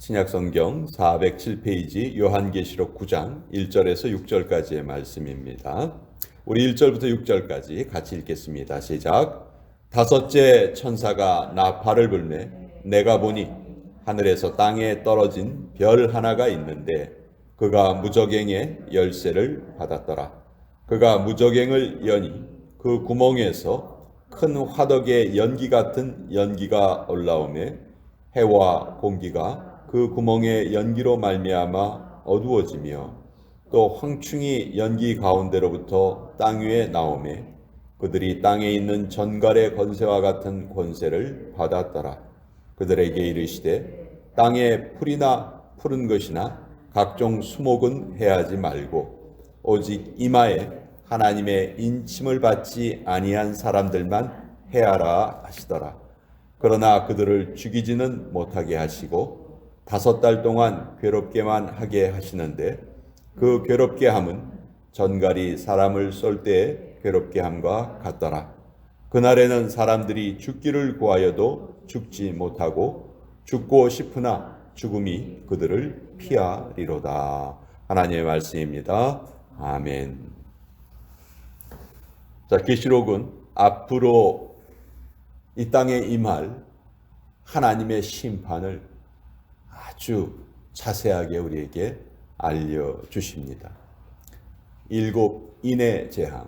신약성경 407페이지 요한계시록 9장 1절에서 6절까지의 말씀입니다. 우리 1절부터 6절까지 같이 읽겠습니다. 시작. 다섯째 천사가 나팔을 불매 내가 보니 하늘에서 땅에 떨어진 별 하나가 있는데 그가 무저갱의 열쇠를 받았더라. 그가 무저갱을 여니 그 구멍에서 큰 화덕의 연기 같은 연기가 올라오매 해와 공기가 그 구멍의 연기로 말미암아 어두워지며 또 황충이 연기 가운데로부터 땅 위에 나오매 그들이 땅에 있는 전갈의 권세와 같은 권세를 받았더라. 그들에게 이르시되 땅에 풀이나 푸른 것이나 각종 수목은 해하지 말고 오직 이마에 하나님의 인침을 받지 아니한 사람들만 해하라 하시더라. 그러나 그들을 죽이지는 못하게 하시고 5달 동안 괴롭게만 하게 하시는데 그 괴롭게 함은 전갈이 사람을 쏠 때에 괴롭게 함과 같더라. 그날에는 사람들이 죽기를 구하여도 죽지 못하고 죽고 싶으나 죽음이 그들을 피하리로다. 하나님의 말씀입니다. 아멘. 자, 계시록은 앞으로 이 땅에 임할 하나님의 심판을 아주 자세하게 우리에게 알려주십니다. 7 인의 재앙,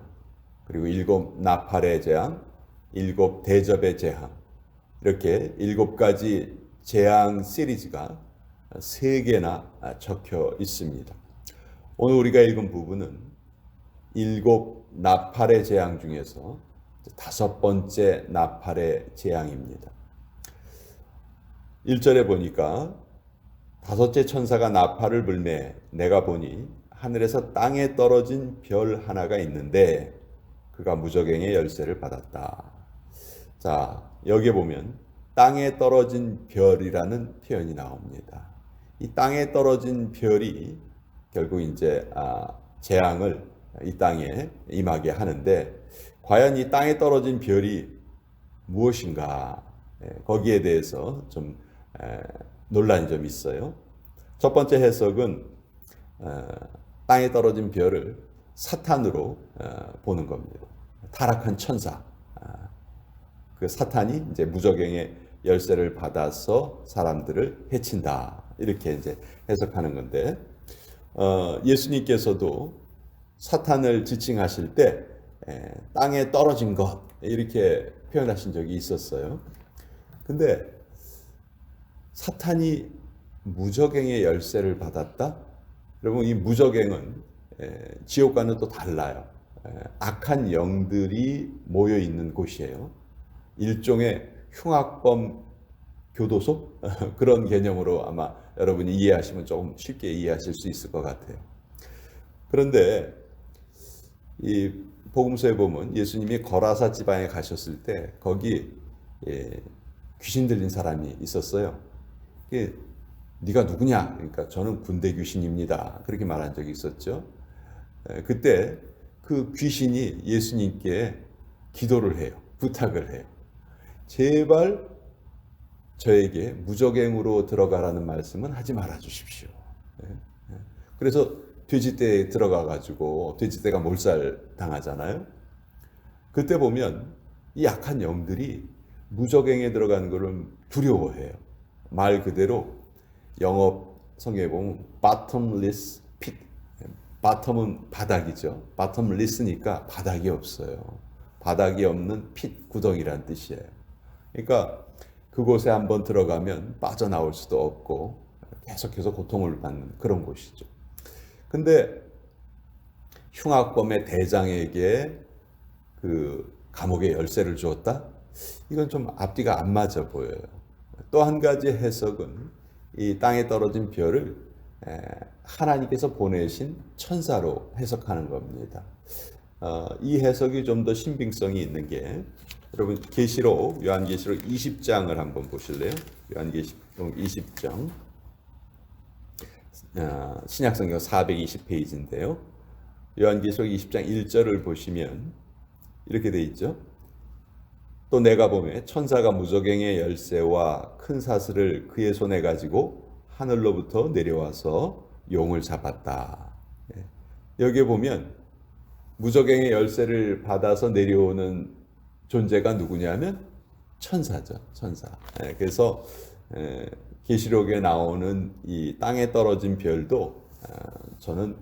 그리고 7 나팔의 재앙, 7 대접의 재앙, 이렇게 7가지 재앙 시리즈가 3개나 적혀 있습니다. 오늘 우리가 읽은 부분은 7 나팔의 재앙 중에서 5번째 나팔의 재앙입니다. 1절에 보니까 다섯째 천사가 나팔을 불매 내가 보니 하늘에서 땅에 떨어진 별 하나가 있는데 그가 무저갱의 열쇠를 받았다. 자, 여기에 보면 땅에 떨어진 별이라는 표현이 나옵니다. 이 땅에 떨어진 별이 결국 이제 재앙을 이 땅에 임하게 하는데 과연 이 땅에 떨어진 별이 무엇인가? 거기에 대해서 좀 논란이 좀 있어요. 첫 번째 해석은 땅에 떨어진 별을 사탄으로 보는 겁니다. 타락한 천사. 그 사탄이 이제 무저갱의 열쇠를 받아서 사람들을 해친다. 이렇게 이제 해석하는 건데, 예수님께서도 사탄을 지칭하실 때 땅에 떨어진 것 이렇게 표현하신 적이 있었어요. 근데 사탄이 무저갱의 열쇠를 받았다? 여러분, 이 무저갱은 지옥과는 또 달라요. 악한 영들이 모여 있는 곳이에요. 일종의 흉악범 교도소? 그런 개념으로 아마 여러분이 이해하시면 조금 쉽게 이해하실 수 있을 것 같아요. 그런데 이 복음서에 보면 예수님이 거라사 지방에 가셨을 때 거기 귀신 들린 사람이 있었어요. 네가 누구냐? 그러니까 저는 군대 귀신입니다. 그렇게 말한 적이 있었죠. 그때 그 귀신이 예수님께 기도를 해요. 부탁을 해요. 제발 저에게 무저갱으로 들어가라는 말씀은 하지 말아 주십시오. 그래서 돼지떼에 들어가 가지고 돼지떼가 몰살 당하잖아요. 그때 보면 이 약한 영들이 무저갱에 들어가는 것을 두려워해요. 말 그대로 영어 성경에 보면 bottomless pit, bottom은 바닥이죠. bottomless니까 바닥이 없어요. 바닥이 없는 핏, 구덩이란 뜻이에요. 그러니까 그곳에 한번 들어가면 빠져나올 수도 없고 계속해서 고통을 받는 그런 곳이죠. 근데 흉악범의 대장에게 그 감옥의 열쇠를 주었다? 이건 좀 앞뒤가 안 맞아 보여요. 또 한 가지 해석은 이 땅에 떨어진 별을 하나님께서 보내신 천사로 해석하는 겁니다. 이 해석이 좀 더 신빙성이 있는 게 여러분 계시록 요한계시록 20장을 한번 보실래요? 요한계시록 20장 신약성경 420페이지인데요. 요한계시록 20장 1절을 보시면 이렇게 돼 있죠. 또 내가 보매 천사가 무저갱의 열쇠와 큰 사슬을 그의 손에 가지고 하늘로부터 내려와서 용을 잡았다. 여기에 보면 무저갱의 열쇠를 받아서 내려오는 존재가 누구냐면 천사죠. 천사. 그래서 계시록에 나오는 이 땅에 떨어진 별도 저는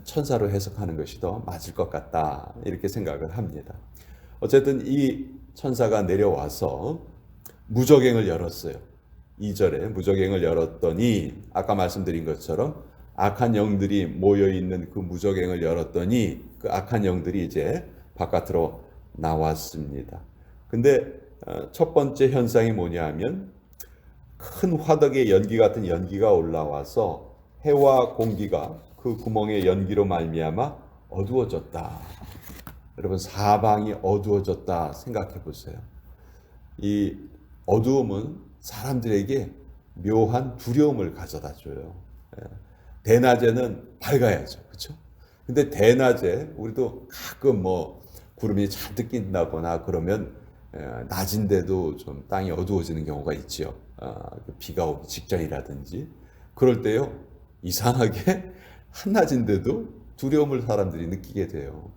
천사로 해석하는 것이 더 맞을 것 같다, 이렇게 생각을 합니다. 어쨌든 이 천사가 내려와서 무저갱을 열었어요. 2절에 무저갱을 열었더니 아까 말씀드린 것처럼 악한 영들이 모여있는 그 무저갱을 열었더니 그 악한 영들이 이제 바깥으로 나왔습니다. 근데 첫 번째 현상이 뭐냐 하면 큰 화덕에 연기 같은 연기가 올라와서 해와 공기가 그 구멍의 연기로 말미암아 어두워졌다. 여러분, 사방이 어두워졌다 생각해 보세요. 이 어두움은 사람들에게 묘한 두려움을 가져다 줘요. 대낮에는 밝아야죠. 그렇죠? 근데 대낮에 우리도 가끔 뭐 구름이 잔뜩 낀다거나 그러면 낮인데도 좀 땅이 어두워지는 경우가 있죠. 비가 오기 직전이라든지. 그럴 때요, 이상하게 한낮인데도 두려움을 사람들이 느끼게 돼요.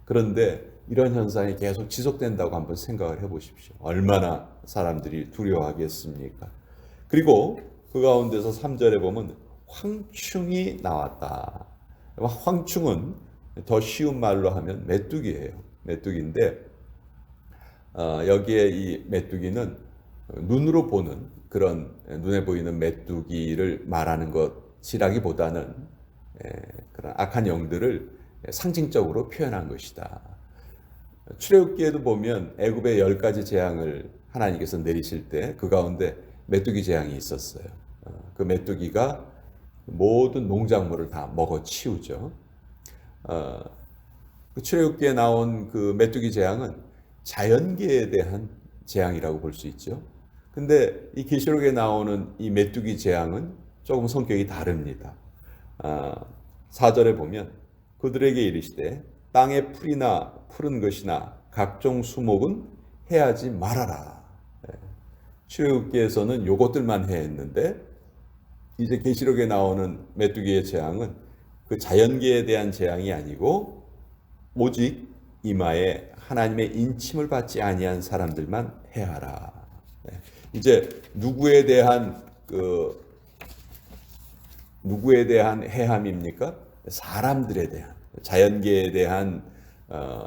그런데 이런 현상이 계속 지속된다고 한번 생각을 해보십시오. 얼마나 사람들이 두려워하겠습니까? 그리고 그 가운데서 3절에 보면 황충이 나왔다. 황충은 더 쉬운 말로 하면 메뚜기예요. 메뚜기인데 여기에 이 메뚜기는 눈으로 보는 그런 눈에 보이는 메뚜기를 말하는 것이라기보다는 그런 악한 영들을 상징적으로 표현한 것이다. 출애굽기에도 보면 애굽의 10가지 재앙을 하나님께서 내리실 때 그 가운데 메뚜기 재앙이 있었어요. 그 메뚜기가 모든 농작물을 다 먹어치우죠. 그 출애굽기에 나온 그 메뚜기 재앙은 자연계에 대한 재앙이라고 볼 수 있죠. 근데 이 계시록에 나오는 이 메뚜기 재앙은 조금 성격이 다릅니다. 4절에 보면 그들에게 이르시되 땅의 풀이나 푸른 것이나 각종 수목은 해하지 말아라. 출애굽기에서는 요것들만 해했는데 이제 계시록에 나오는 메뚜기의 재앙은 그 자연계에 대한 재앙이 아니고 오직 이마에 하나님의 인침을 받지 아니한 사람들만 해하라. 이제 누구에 대한 해함입니까? 사람들에 대한, 자연계에 대한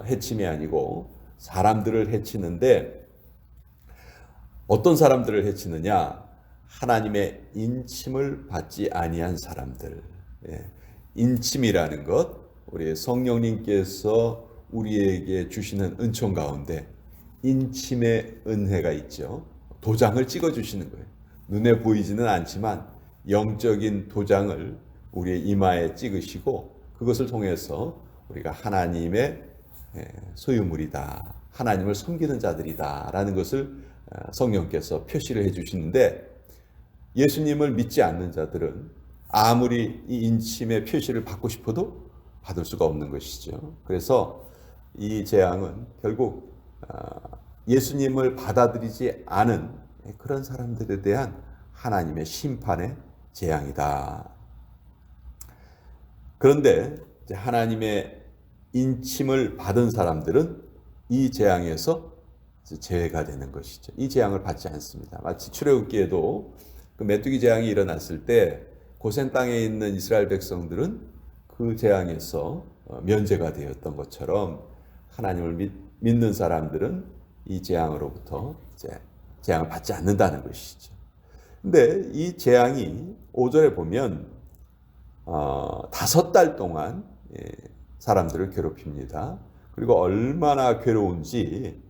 해침이 아니고 사람들을 해치는데 어떤 사람들을 해치느냐? 하나님의 인침을 받지 아니한 사람들. 인침이라는 것, 우리 성령님께서 우리에게 주시는 은총 가운데 인침의 은혜가 있죠. 도장을 찍어주시는 거예요. 눈에 보이지는 않지만 영적인 도장을 우리의 이마에 찍으시고 그것을 통해서 우리가 하나님의 소유물이다, 하나님을 섬기는 자들이다 라는 것을 성령께서 표시를 해주시는데, 예수님을 믿지 않는 자들은 아무리 이 인침의 표시를 받고 싶어도 받을 수가 없는 것이죠. 그래서 이 재앙은 결국 예수님을 받아들이지 않은 그런 사람들에 대한 하나님의 심판의 재앙이다. 그런데 하나님의 인침을 받은 사람들은 이 재앙에서 제외가 되는 것이죠. 이 재앙을 받지 않습니다. 마치 출애굽기에도 그 메뚜기 재앙이 일어났을 때 고센 땅에 있는 이스라엘 백성들은 그 재앙에서 면제가 되었던 것처럼 하나님을 믿는 사람들은 이 재앙으로부터 이제 재앙을 받지 않는다는 것이죠. 근데 이 재앙이 5절에 보면 5달 동안 사람들을 괴롭힙니다. 그리고 얼마나 괴로운지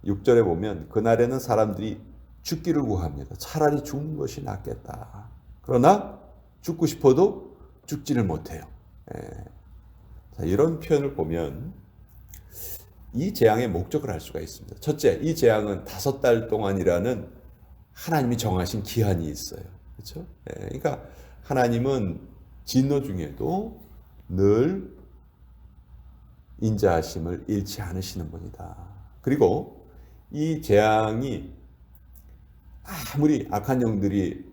6절에 보면 그날에는 사람들이 죽기를 구합니다. 차라리 죽는 것이 낫겠다. 그러나 죽고 싶어도 죽지를 못해요. 자, 이런 표현을 보면 이 재앙의 목적을 알 수가 있습니다. 첫째, 이 재앙은 5달 동안이라는 하나님이 정하신 기한이 있어요. 그렇죠? 그러니까 하나님은 진노 중에도 늘 인자하심을 잃지 않으시는 분이다. 그리고 이 재앙이 아무리 악한 영들이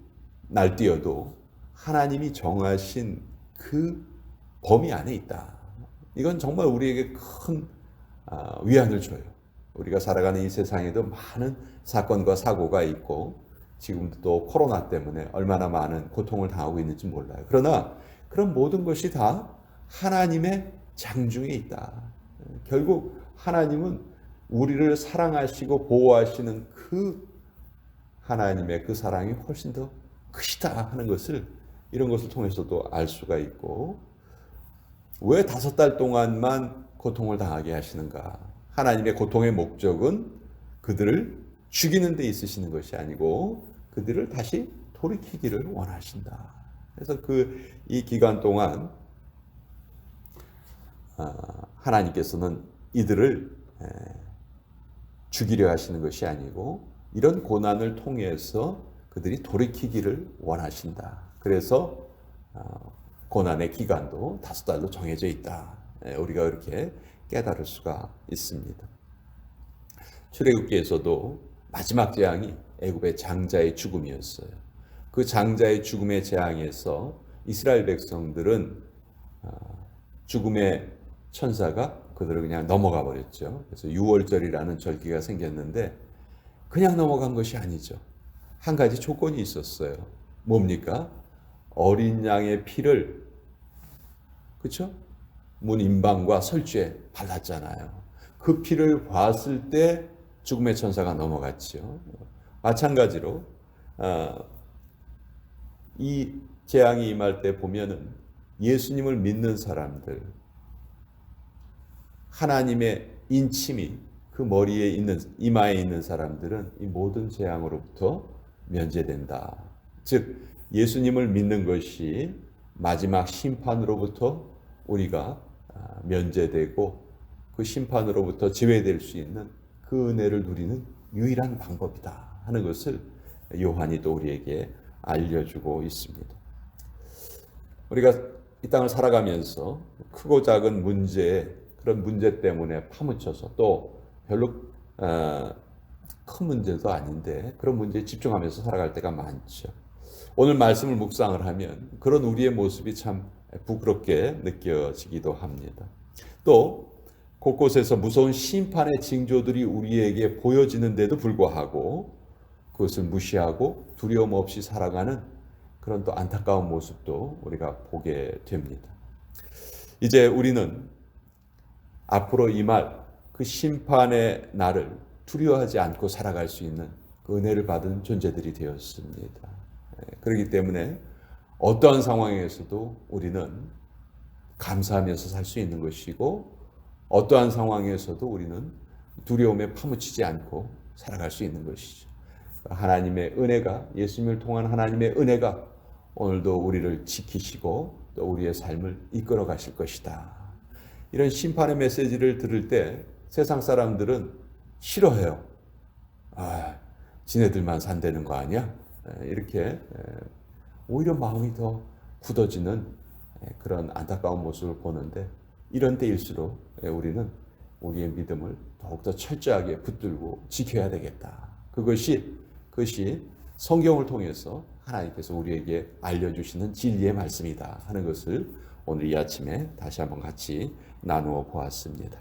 날뛰어도 하나님이 정하신 그 범위 안에 있다. 이건 정말 우리에게 큰 위안을 줘요. 우리가 살아가는 이 세상에도 많은 사건과 사고가 있고 지금도 또 코로나 때문에 얼마나 많은 고통을 당하고 있는지 몰라요. 그러나 그런 모든 것이 다 하나님의 장중에 있다. 결국 하나님은 우리를 사랑하시고 보호하시는 그 하나님의 그 사랑이 훨씬 더 크시다 하는 것을 이런 것을 통해서도 알 수가 있고, 왜 5달 동안만 고통을 당하게 하시는가? 하나님의 고통의 목적은 그들을 죽이는 데 있으시는 것이 아니고 그들을 다시 돌이키기를 원하신다. 그래서 이 기간 동안 하나님께서는 이들을 죽이려 하시는 것이 아니고 이런 고난을 통해서 그들이 돌이키기를 원하신다. 그래서 고난의 기간도 5달로 정해져 있다. 우리가 이렇게 깨달을 수가 있습니다. 출애굽기에서도 마지막 재앙이 애굽의 장자의 죽음이었어요. 그 장자의 죽음의 재앙에서 이스라엘 백성들은 죽음의 천사가 그들을 그냥 넘어가 버렸죠. 그래서 유월절이라는 절기가 생겼는데 그냥 넘어간 것이 아니죠. 한 가지 조건이 있었어요. 뭡니까? 어린 양의 피를, 그렇죠? 문 임방과 설주에 발랐잖아요. 그 피를 봤을 때 죽음의 천사가 넘어갔죠. 마찬가지로 이 재앙이 임할 때 보면은 예수님을 믿는 사람들, 하나님의 인침이 그 머리에 있는, 이마에 있는 사람들은 이 모든 재앙으로부터 면제된다. 즉 예수님을 믿는 것이 마지막 심판으로부터 우리가 면제되고 그 심판으로부터 제외될 수 있는 그 은혜를 누리는 유일한 방법이다 하는 것을 요한이 또 우리에게 알려주고 있습니다. 우리가 이 땅을 살아가면서 크고 작은 문제, 그런 문제 때문에 파묻혀서 또 별로 큰 문제도 아닌데 그런 문제에 집중하면서 살아갈 때가 많죠. 오늘 말씀을 묵상을 하면 그런 우리의 모습이 참 부끄럽게 느껴지기도 합니다. 또 곳곳에서 무서운 심판의 징조들이 우리에게 보여지는데도 불구하고 그것을 무시하고 두려움 없이 살아가는 그런 또 안타까운 모습도 우리가 보게 됩니다. 이제 우리는 앞으로 임할 그 심판의 날을 두려워하지 않고 살아갈 수 있는 그 은혜를 받은 존재들이 되었습니다. 그렇기 때문에 어떠한 상황에서도 우리는 감사하면서 살 수 있는 것이고 어떠한 상황에서도 우리는 두려움에 파묻히지 않고 살아갈 수 있는 것이죠. 하나님의 은혜가, 예수님을 통한 하나님의 은혜가 오늘도 우리를 지키시고 또 우리의 삶을 이끌어 가실 것이다. 이런 심판의 메시지를 들을 때 세상 사람들은 싫어해요. 지네들만 산다는 거 아니야? 이렇게 오히려 마음이 더 굳어지는 그런 안타까운 모습을 보는데, 이런 때일수록 우리는 우리의 믿음을 더욱더 철저하게 붙들고 지켜야 되겠다. 그것이 성경을 통해서 하나님께서 우리에게 알려주시는 진리의 말씀이다 하는 것을 오늘 이 아침에 다시 한번 같이 나누어 보았습니다.